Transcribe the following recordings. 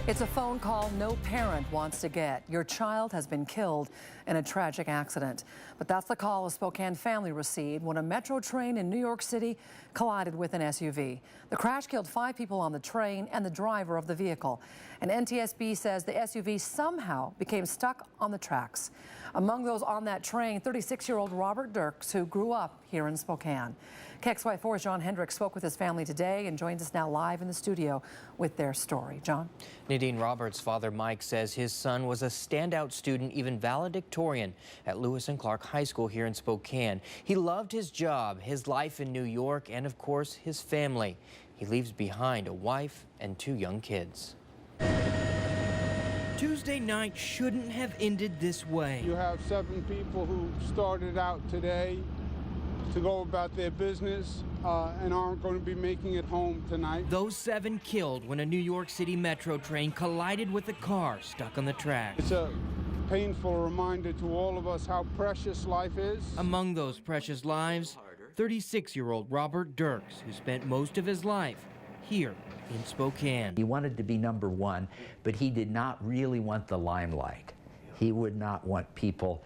It's a phone call no parent wants to get. Your child has been killed in a tragic accident. But that's the call a Spokane family received when a metro train in New York City collided with an SUV. The crash killed 5 people on the train and the driver of the vehicle. And NTSB says the SUV somehow became stuck on the tracks. Among those on that train, 36-year-old Robert Dirks, who grew up here in Spokane. KXY4's John Hendricks spoke with his family today and joins us now live in the studio with their story. John? Nadine, Robert's father Mike says his son was a standout student, even valedictorian at Lewis and Clark High School here in Spokane. He loved his job, his life in New York, and of course his family. He leaves behind a wife and 2 young kids. Tuesday night shouldn't have ended this way. You have 7 people who started out today to go about their business and aren't going to be making it home tonight. Those 7 killed when a New York City metro train collided with a car stuck on the tracks. It's a painful reminder to all of us how precious life is. Among those precious lives, 36-year-old Robert Dirks, who spent most of his life here in Spokane. He wanted to be number 1, but he did not really want the limelight. He would not want people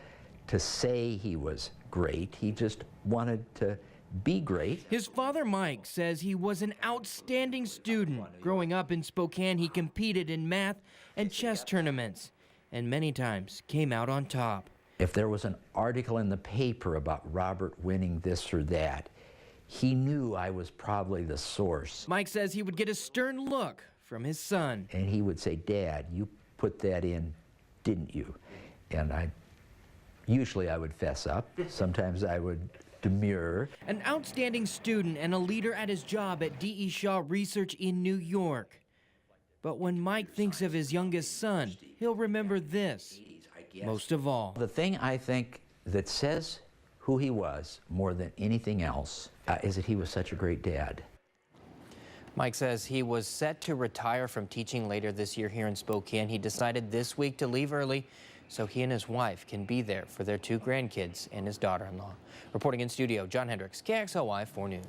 to say he was great. He just wanted to be great. His father Mike says he was an outstanding student. Growing up in Spokane, he competed in math and chess tournaments and many times came out on top. If there was an article in the paper about Robert winning this or that, he knew I was probably the source. Mike says he would get a stern look from his son. And he would say, "Dad, you put that in, didn't you?" And usually I would fess up. Sometimes I would demur. An outstanding student and a leader at his job at D.E. Shaw Research in New York. But when Mike thinks of his youngest son, he'll remember this most of all. The thing I think that says who he was more than anything else is that he was such a great dad. Mike says he was set to retire from teaching later this year here in Spokane. He decided this week to leave early so he and his wife can be there for their 2 grandkids and his daughter-in-law. Reporting in studio, John Hendricks, KXLY 4 News.